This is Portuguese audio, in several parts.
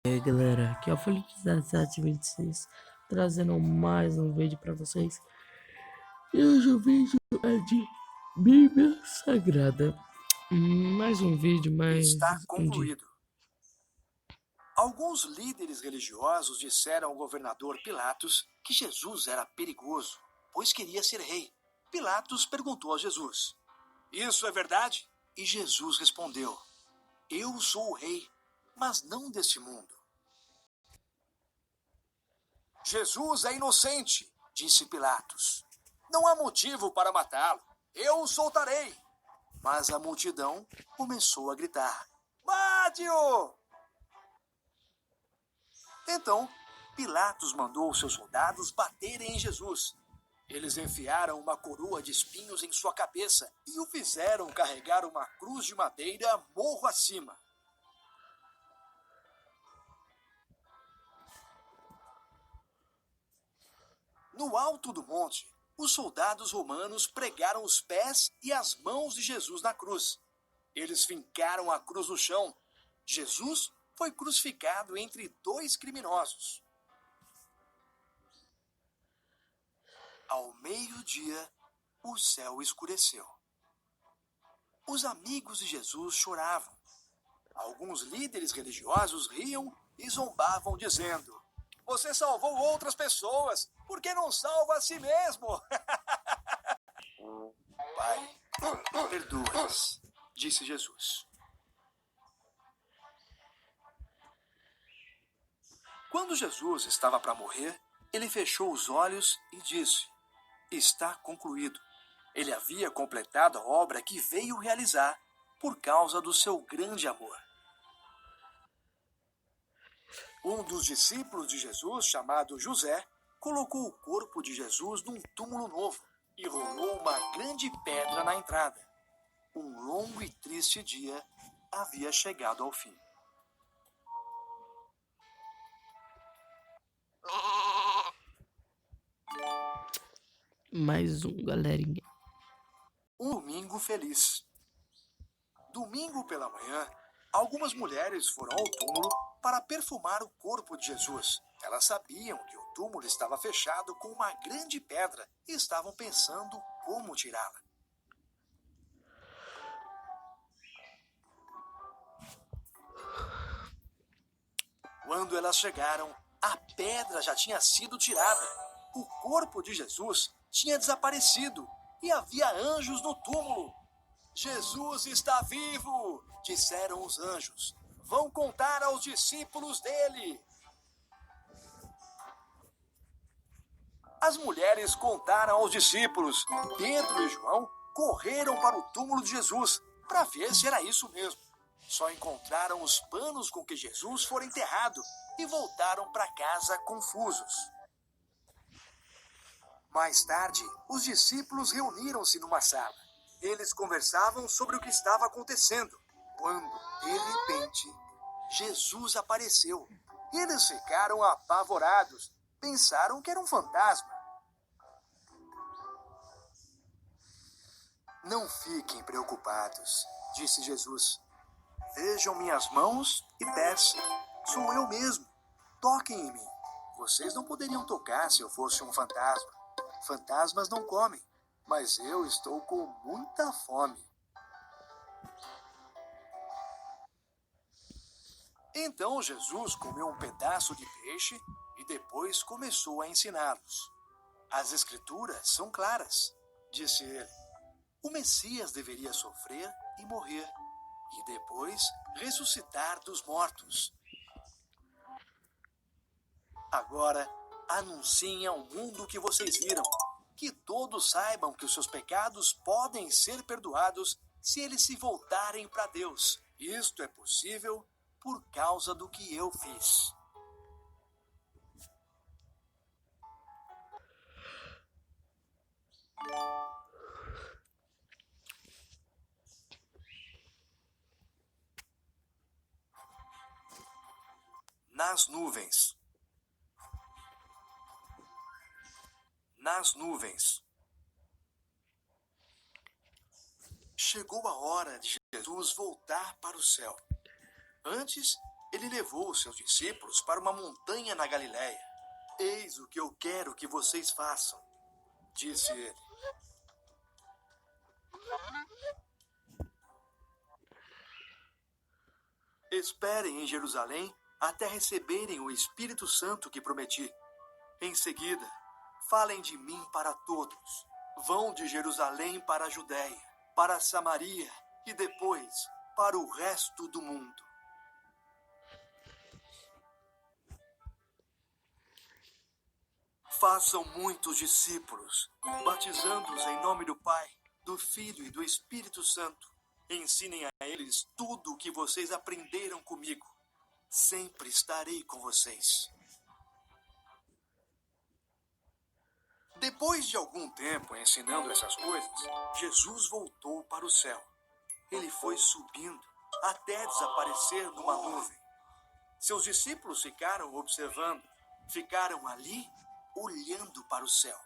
E aí galera, aqui é o Felipe 1726 trazendo mais um vídeo pra vocês. E hoje o vídeo é de Bíblia Sagrada. Mais um vídeo, mais Está um dia. concluído. Alguns líderes religiosos disseram ao governador Pilatos que Jesus era perigoso, pois queria ser rei. Pilatos perguntou a Jesus: "Isso é verdade?" E Jesus respondeu: "Eu sou o rei, mas não deste mundo." "Jesus é inocente", disse Pilatos. "Não há motivo para matá-lo. Eu o soltarei." Mas a multidão começou a gritar: "Mate-o!" Então, Pilatos mandou seus soldados baterem em Jesus. Eles enfiaram uma coroa de espinhos em sua cabeça e o fizeram carregar uma cruz de madeira morro acima. No alto do monte, os soldados romanos pregaram os pés e as mãos de Jesus na cruz. Eles fincaram a cruz no chão. Jesus foi crucificado entre dois criminosos. Ao meio-dia, o céu escureceu. Os amigos de Jesus choravam. Alguns líderes religiosos riam e zombavam, dizendo: "Você salvou outras pessoas, por que não salva a si mesmo?" "Pai, perdoa-lhes", disse Jesus. Quando Jesus estava para morrer, ele fechou os olhos e disse: "Está concluído." Ele havia completado a obra que veio realizar por causa do seu grande amor. Um dos discípulos de Jesus, chamado José, colocou o corpo de Jesus num túmulo novo e rolou uma grande pedra na entrada. Um longo e triste dia havia chegado ao fim. Mais um, galerinha. Um domingo feliz. Domingo pela manhã, algumas mulheres foram ao túmulo para perfumar o corpo de Jesus. Elas sabiam que o túmulo estava fechado com uma grande pedra e estavam pensando como tirá-la. Quando elas chegaram, a pedra já tinha sido tirada. O corpo de Jesus tinha desaparecido e havia anjos no túmulo. "Jesus está vivo!" disseram os anjos. "Vão contar aos discípulos dele." As mulheres contaram aos discípulos. Pedro e João correram para o túmulo de Jesus para ver se era isso mesmo. Só encontraram os panos com que Jesus fora enterrado e voltaram para casa confusos. Mais tarde, os discípulos reuniram-se numa sala. Eles conversavam sobre o que estava acontecendo, quando, de repente, Jesus apareceu. Eles ficaram apavorados. Pensaram que era um fantasma. "Não fiquem preocupados", disse Jesus. "Vejam minhas mãos e pés. Sou eu mesmo. Toquem em mim. Vocês não poderiam tocar se eu fosse um fantasma. Fantasmas não comem, mas eu estou com muita fome." Então Jesus comeu um pedaço de peixe e depois começou a ensiná-los. "As Escrituras são claras", disse ele. "O Messias deveria sofrer e morrer, e depois ressuscitar dos mortos. Agora, anunciem ao mundo o que vocês viram, que todos saibam que os seus pecados podem ser perdoados se eles se voltarem para Deus. Isto é possível por causa do que eu fiz." Nas nuvens. Nas nuvens. Chegou a hora de Jesus voltar para o céu. Antes, ele levou os seus discípulos para uma montanha na Galiléia. Eis o que eu quero que vocês façam, disse ele. Esperem em Jerusalém até receberem o Espírito Santo que prometi. Em seguida, falem de mim para todos. Vão de Jerusalém para a Judéia, para a Samaria e depois para o resto do mundo. Façam muitos discípulos, batizando-os em nome do Pai, do Filho e do Espírito Santo. Ensinem a eles tudo o que vocês aprenderam comigo. Sempre estarei com vocês. Depois de algum tempo ensinando essas coisas, Jesus voltou para o céu. Ele foi subindo até desaparecer numa nuvem. Seus discípulos ficaram observando, ficaram ali olhando para o céu.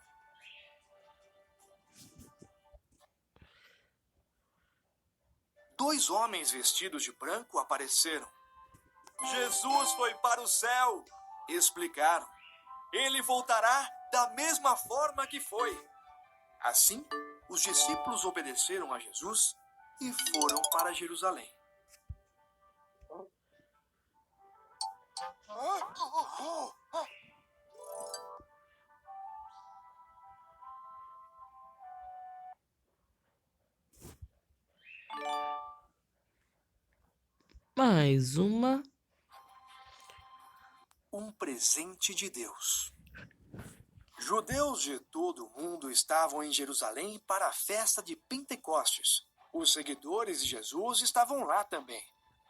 Dois homens vestidos de branco apareceram. Jesus foi para o céu, explicaram. Ele voltará da mesma forma que foi. Assim, os discípulos obedeceram a Jesus e foram para Jerusalém. Mais uma. Um presente de Deus. Judeus de todo o mundo estavam em Jerusalém para a festa de Pentecostes. Os seguidores de Jesus estavam lá também.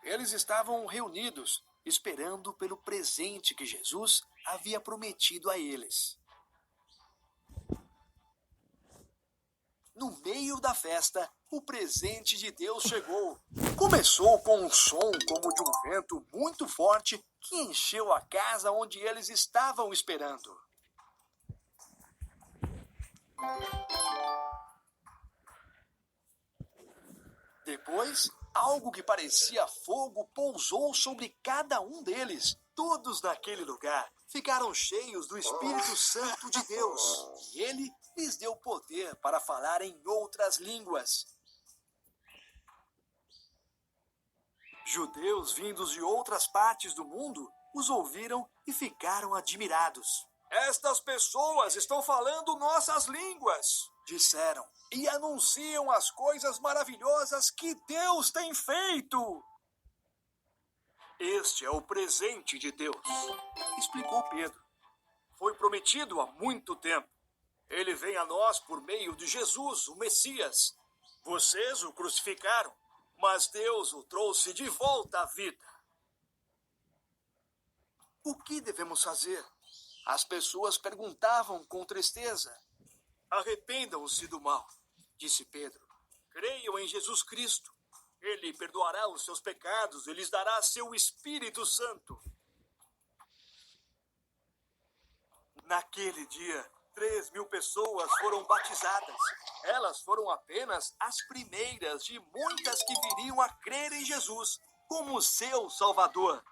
Eles estavam reunidos, esperando pelo presente que Jesus havia prometido a eles. No meio da festa, o presente de Deus chegou. Começou com um som como de um vento muito forte que encheu a casa onde eles estavam esperando. Depois, algo que parecia fogo pousou sobre cada um deles. Todos naquele lugar ficaram cheios do Espírito Santo de Deus. E ele lhes deu poder para falar em outras línguas. Judeus vindos de outras partes do mundo os ouviram e ficaram admirados. Estas pessoas estão falando nossas línguas, disseram, e anunciam as coisas maravilhosas que Deus tem feito. Este é o presente de Deus, explicou Pedro. Foi prometido há muito tempo. Ele vem a nós por meio de Jesus, o Messias. Vocês o crucificaram, mas Deus o trouxe de volta à vida. O que devemos fazer? As pessoas perguntavam com tristeza. Arrependam-se do mal, disse Pedro. Creiam em Jesus Cristo. Ele perdoará os seus pecados e lhes dará seu Espírito Santo. Naquele dia, 3.000 pessoas foram batizadas. Elas foram apenas as primeiras de muitas que viriam a crer em Jesus como seu Salvador.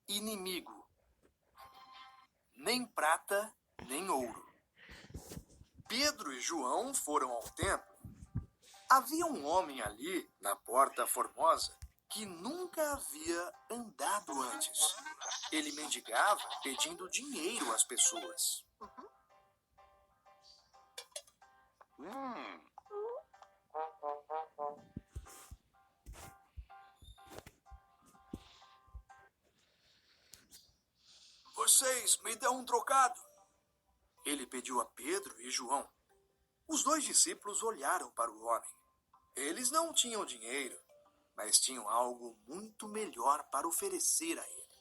Inimigo. Nem prata, nem ouro. Pedro e João foram ao templo. Havia um homem ali, na Porta Formosa, que nunca havia andado antes. Ele mendigava, pedindo dinheiro às pessoas. Vocês me dão um trocado. Ele pediu a Pedro e João. Os dois discípulos olharam para o homem. Eles não tinham dinheiro, mas tinham algo muito melhor para oferecer a ele.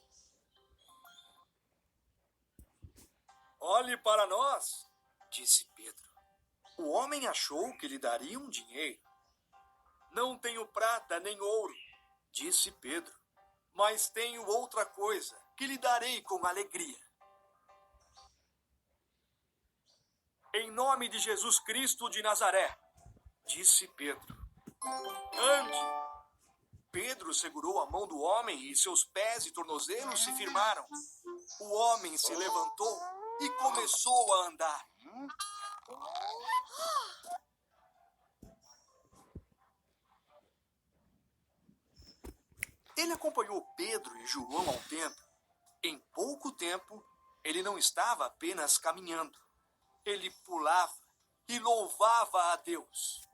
Olhe para nós, disse Pedro. O homem achou que lhe dariam dinheiro. Não tenho prata nem ouro, disse Pedro, Mas tenho outra coisa que lhe darei com alegria. Em nome de Jesus Cristo de Nazaré, disse Pedro. Ande! Pedro segurou a mão do homem e seus pés e tornozelos se firmaram. O homem se levantou e começou a andar. Ele acompanhou Pedro e João ao templo. Em pouco tempo, ele não estava apenas caminhando. Ele pulava e louvava a Deus.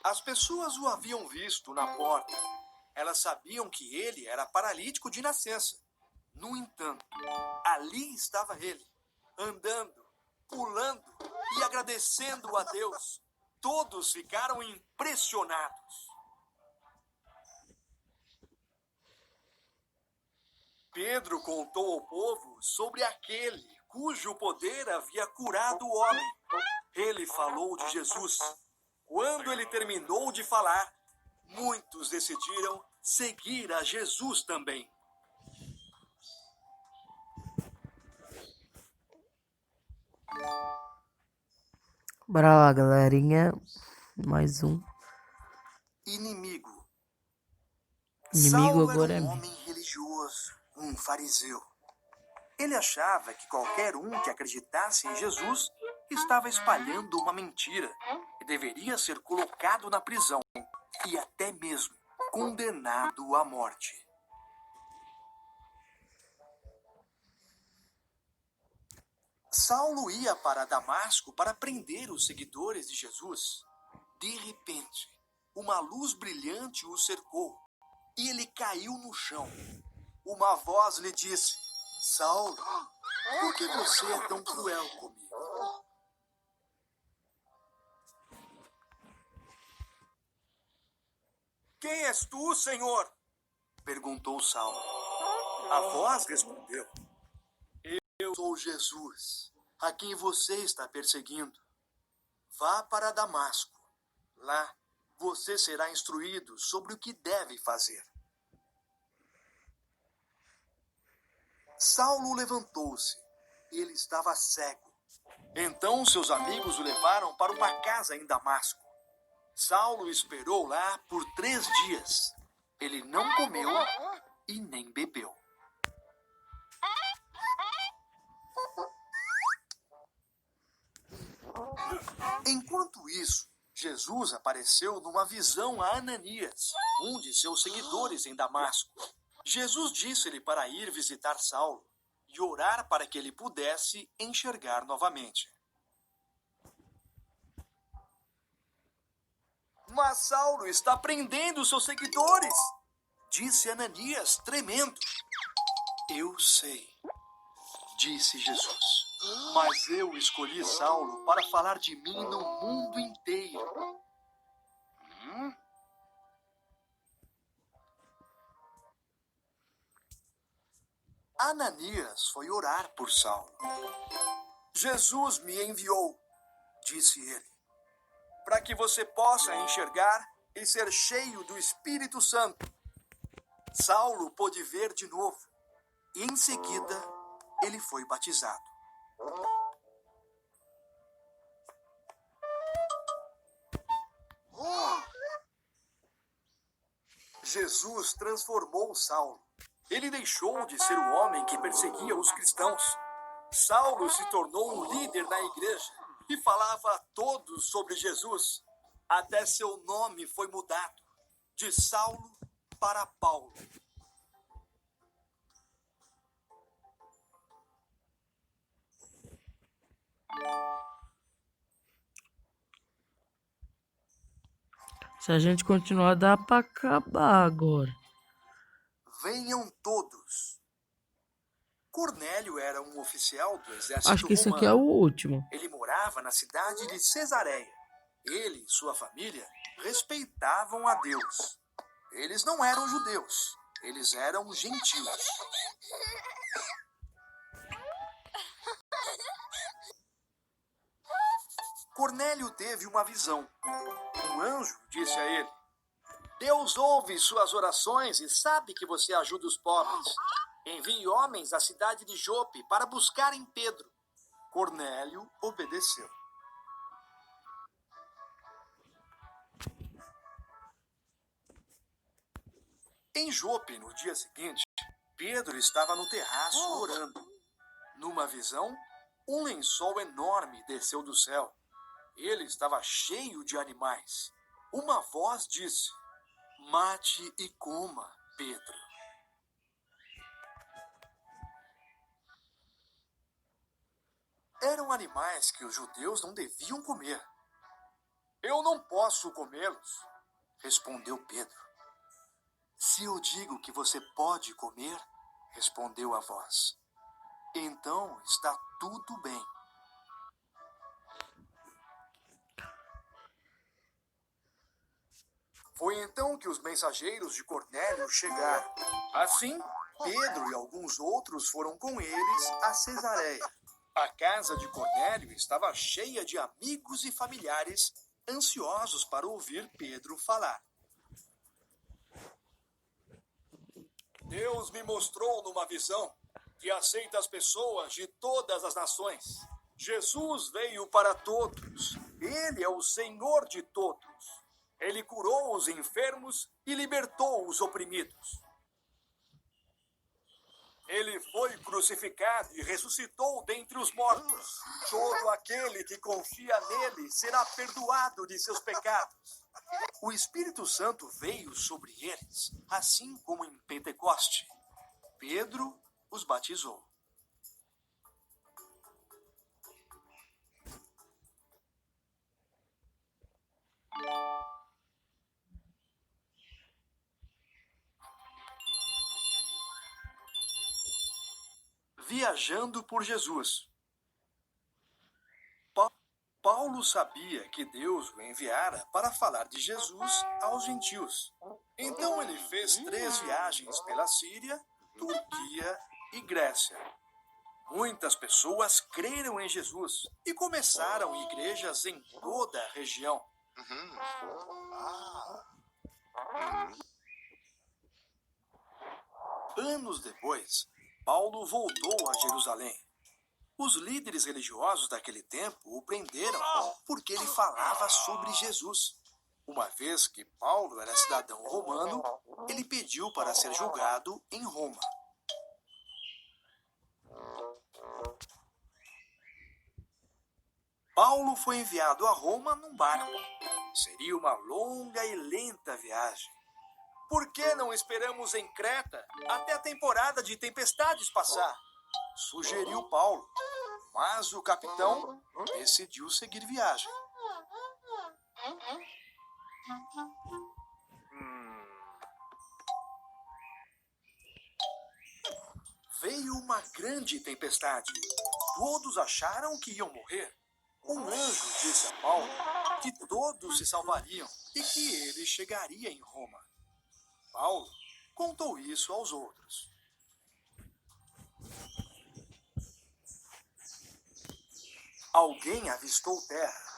As pessoas o haviam visto na porta. Elas sabiam que ele era paralítico de nascença. No entanto, ali estava ele, andando, pulando e agradecendo a Deus. Todos ficaram impressionados. Pedro contou ao povo sobre aquele cujo poder havia curado o homem. Ele falou de Jesus. Quando ele terminou de falar, muitos decidiram seguir a Jesus também. Bora lá, galerinha. Mais um. Inimigo. Inimigo Saulo agora era é um homem religioso, um fariseu. Ele achava que qualquer um que acreditasse em Jesus estava espalhando uma mentira e deveria ser colocado na prisão e até mesmo condenado à morte. Saulo ia para Damasco para prender os seguidores de Jesus. De repente, uma luz brilhante o cercou e ele caiu no chão. Uma voz lhe disse: Saulo, por que você é tão cruel comigo? Quem és tu, Senhor? Perguntou Saulo. A voz respondeu: Eu sou Jesus, a quem você está perseguindo. Vá para Damasco. Lá, você será instruído sobre o que deve fazer. Saulo levantou-se. Ele estava cego. Então seus amigos o levaram para uma casa em Damasco. Saulo esperou lá por 3 dias. Ele não comeu e nem bebeu. Enquanto isso, Jesus apareceu numa visão a Ananias, um de seus seguidores em Damasco. Jesus disse-lhe para ir visitar Saulo e orar para que ele pudesse enxergar novamente. Mas Saulo está prendendo seus seguidores, disse Ananias, tremendo. Eu sei, disse Jesus, mas eu escolhi Saulo para falar de mim no mundo inteiro. Ananias foi orar por Saulo. Jesus me enviou, disse ele, para que você possa enxergar e ser cheio do Espírito Santo. Saulo pôde ver de novo e em seguida ele foi batizado. Jesus transformou Saulo. Ele deixou de ser o homem que perseguia os cristãos. Saulo se tornou um líder na igreja e falava a todos sobre Jesus. Até seu nome foi mudado, de Saulo para Paulo. Se a gente continuar, dá pra acabar agora. Venham todos. Cornélio era um oficial do exército Acho que isso aqui é romano. o último. Ele morava na cidade de Cesareia. Ele e sua família respeitavam a Deus. Eles não eram judeus, eles eram gentios. Cornélio teve uma visão. Um anjo disse a ele: Deus ouve suas orações e sabe que você ajuda os pobres. Envie homens à cidade de Jope para buscarem Pedro. Cornélio obedeceu. Em Jope, no dia seguinte, Pedro estava no terraço orando. Numa visão, um lençol enorme desceu do céu. Ele estava cheio de animais. Uma voz disse: "Mate e coma, Pedro." Eram animais que os judeus não deviam comer. "Eu não posso comê-los", respondeu Pedro. "Se eu digo que você pode comer", respondeu a voz, "então está tudo bem." Foi então que os mensageiros de Cornélio chegaram. Assim, Pedro e alguns outros foram com eles a Cesareia. A casa de Cornélio estava cheia de amigos e familiares ansiosos para ouvir Pedro falar. "Deus me mostrou numa visão que aceita as pessoas de todas as nações. Jesus veio para todos. Ele é o Senhor de todos. Ele curou os enfermos e libertou os oprimidos. Ele foi crucificado e ressuscitou dentre os mortos. Todo aquele que confia nele será perdoado de seus pecados." O Espírito Santo veio sobre eles, assim como em Pentecoste. Pedro os batizou. Viajando por Jesus. Paulo sabia que Deus o enviara para falar de Jesus aos gentios. Então ele fez 3 viagens pela Síria, Turquia e Grécia. Muitas pessoas creram em Jesus e começaram igrejas em toda a região. Anos depois, Paulo voltou a Jerusalém. Os líderes religiosos daquele tempo o prenderam porque ele falava sobre Jesus. Uma vez que Paulo era cidadão romano, ele pediu para ser julgado em Roma. Paulo foi enviado a Roma num barco. Seria uma longa e lenta viagem. "Por que não esperamos em Creta até a temporada de tempestades passar?" sugeriu Paulo. Mas o capitão decidiu seguir viagem. Veio uma grande tempestade. Todos acharam que iam morrer. Um anjo disse a Paulo que todos se salvariam e que ele chegaria em Roma. Paulo contou isso aos outros. Alguém avistou terra.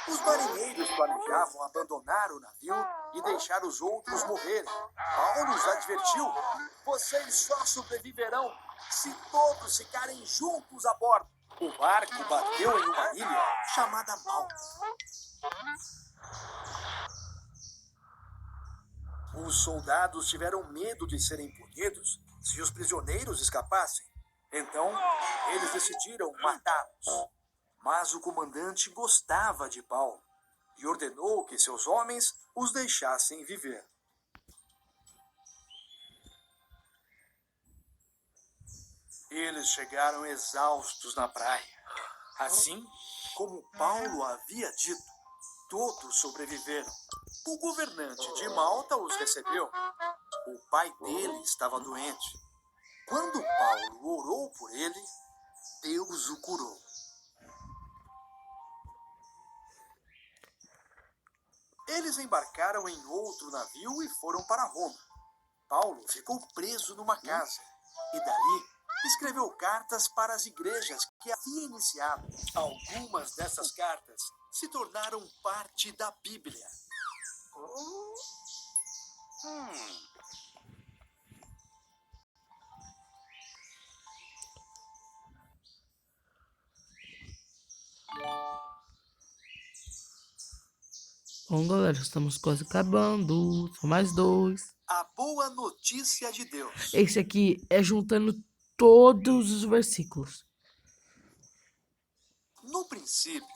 Os marinheiros planejavam abandonar o navio e deixar os outros morrerem. Paulo os advertiu: "Vocês só sobreviverão se todos ficarem juntos a bordo." O barco bateu em uma ilha chamada Malta. Os soldados tiveram medo de serem punidos se os prisioneiros escapassem. Então, eles decidiram matá-los. Mas o comandante gostava de Paulo e ordenou que seus homens os deixassem viver. Eles chegaram exaustos na praia. Assim como Paulo havia dito, todos sobreviveram. O governante de Malta os recebeu. O pai dele estava doente. Quando Paulo orou por ele, Deus o curou. Eles embarcaram em outro navio e foram para Roma. Paulo ficou preso numa casa e dali escreveu cartas para as igrejas que havia iniciado. Algumas dessas cartas se tornaram parte da Bíblia. Bom, galera, estamos quase acabando. Só mais dois. A boa notícia de Deus. Esse aqui é juntando todos os versículos. No princípio,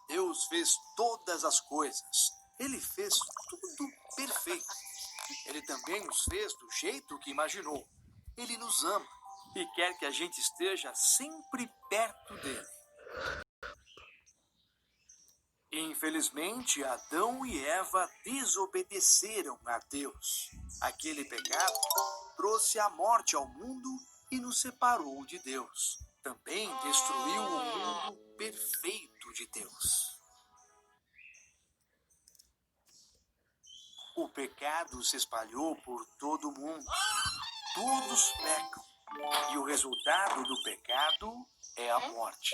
Deus fez todas as coisas. Ele fez tudo perfeito. Ele também nos fez do jeito que imaginou. Ele nos ama e quer que a gente esteja sempre perto dele. Infelizmente, Adão e Eva desobedeceram a Deus. Aquele pecado trouxe a morte ao mundo e nos separou de Deus. Também destruiu o mundo perfeito de Deus. O pecado se espalhou por todo o mundo. Todos pecam. E o resultado do pecado é a morte.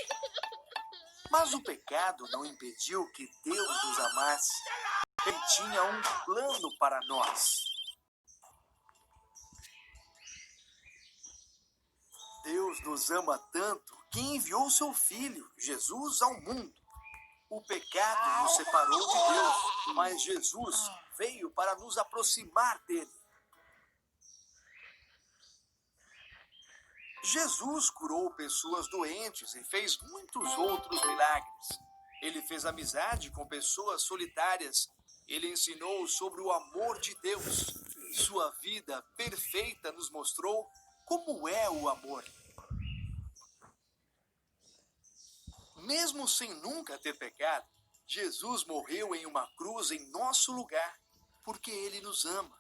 Mas o pecado não impediu que Deus nos amasse. Ele tinha um plano para nós. Deus nos ama tanto que enviou seu Filho, Jesus, ao mundo. O pecado nos separou de Deus, mas Jesus veio para nos aproximar dele. Jesus curou pessoas doentes e fez muitos outros milagres. Ele fez amizade com pessoas solitárias. Ele ensinou sobre o amor de Deus. Sua vida perfeita nos mostrou como é o amor. Mesmo sem nunca ter pecado, Jesus morreu em uma cruz em nosso lugar, porque ele nos ama.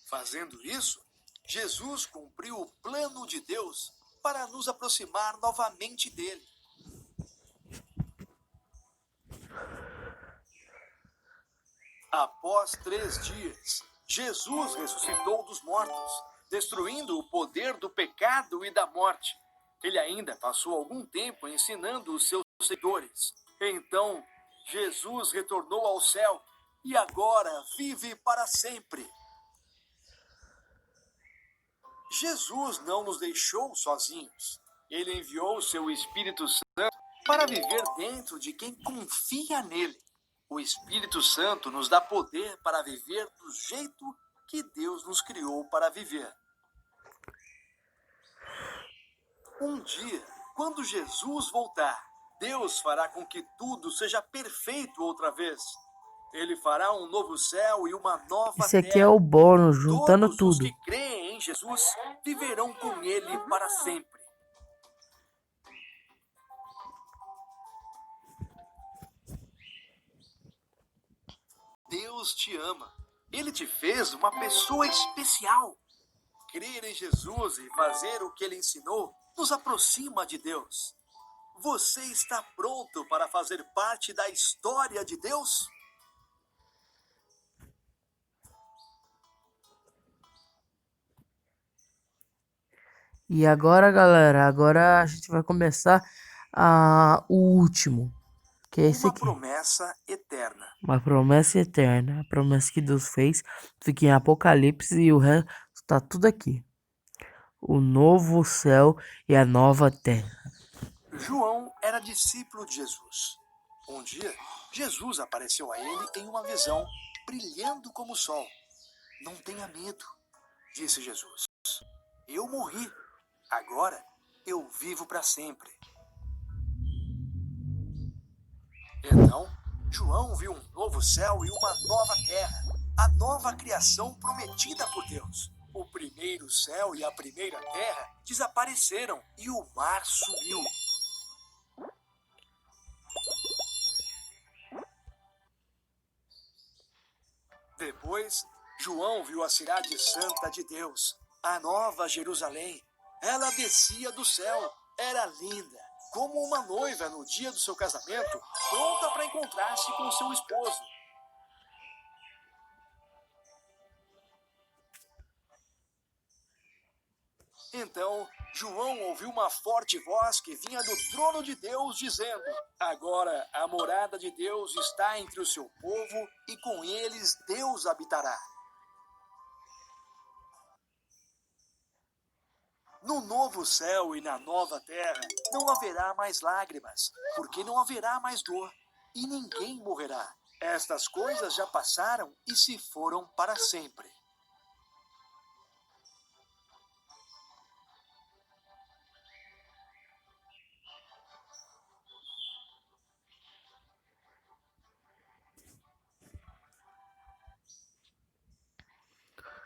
Fazendo isso, Jesus cumpriu o plano de Deus para nos aproximar novamente dele. Após 3 dias, Jesus ressuscitou dos mortos, destruindo o poder do pecado e da morte. Ele ainda passou algum tempo ensinando os seus seguidores. Então, Jesus retornou ao céu e agora vive para sempre. Jesus não nos deixou sozinhos. Ele enviou o seu Espírito Santo para viver dentro de quem confia nele. O Espírito Santo nos dá poder para viver do jeito que Deus nos criou para viver. Um dia, quando Jesus voltar, Deus fará com que tudo seja perfeito outra vez. Ele fará um novo céu e uma nova terra. Esse aqui é o bônus, juntando Todos os tudo. que creem em Jesus viverão com ele para sempre. Deus te ama. Ele te fez uma pessoa especial. Crer em Jesus e fazer o que ele ensinou nos aproxima de Deus. Você está pronto para fazer parte da história de Deus? E agora, galera, agora a gente vai começar o último, que é esse Uma aqui. promessa eterna. Uma promessa eterna, a promessa que Deus fez, fica em Apocalipse e o resto tá tudo aqui. O novo céu e a nova terra. João era discípulo de Jesus. Um dia, Jesus apareceu a ele em uma visão, brilhando como o sol. Não tenha medo, disse Jesus. Eu morri. Agora eu vivo para sempre. Então, João viu um novo céu e uma nova terra, a nova criação prometida por Deus. O primeiro céu e a primeira terra desapareceram e o mar sumiu. Depois, João viu a cidade santa de Deus, a nova Jerusalém. Ela descia do céu, era linda, como uma noiva no dia do seu casamento, pronta para encontrar-se com seu esposo. Então, João ouviu uma forte voz que vinha do trono de Deus, dizendo: agora a morada de Deus está entre o seu povo e com eles Deus habitará. No novo céu e na nova terra não haverá mais lágrimas, porque não haverá mais dor, e ninguém morrerá. Estas coisas já passaram e se foram para sempre.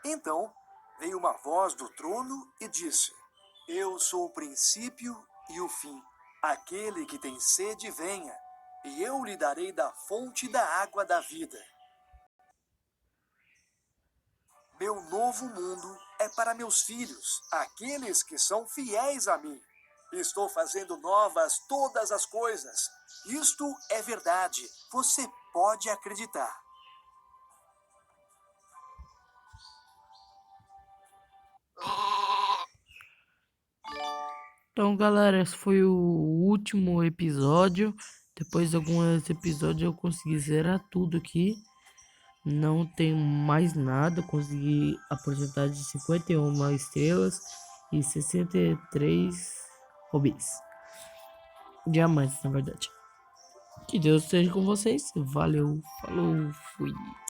Então veio uma voz do trono e disse: Eu sou o princípio e o fim. Aquele que tem sede, venha, e eu lhe darei da fonte da água da vida. Meu novo mundo é para meus filhos, aqueles que são fiéis a mim. Estou fazendo novas todas as coisas. Isto é verdade. Você pode acreditar. Então, galera, esse foi o último episódio. Depois de alguns episódios eu consegui zerar tudo aqui. Não tenho mais nada. Consegui a porcentagem de 51 estrelas e 63 rubis. Diamantes, na verdade. Que Deus esteja com vocês. Valeu, falou, fui.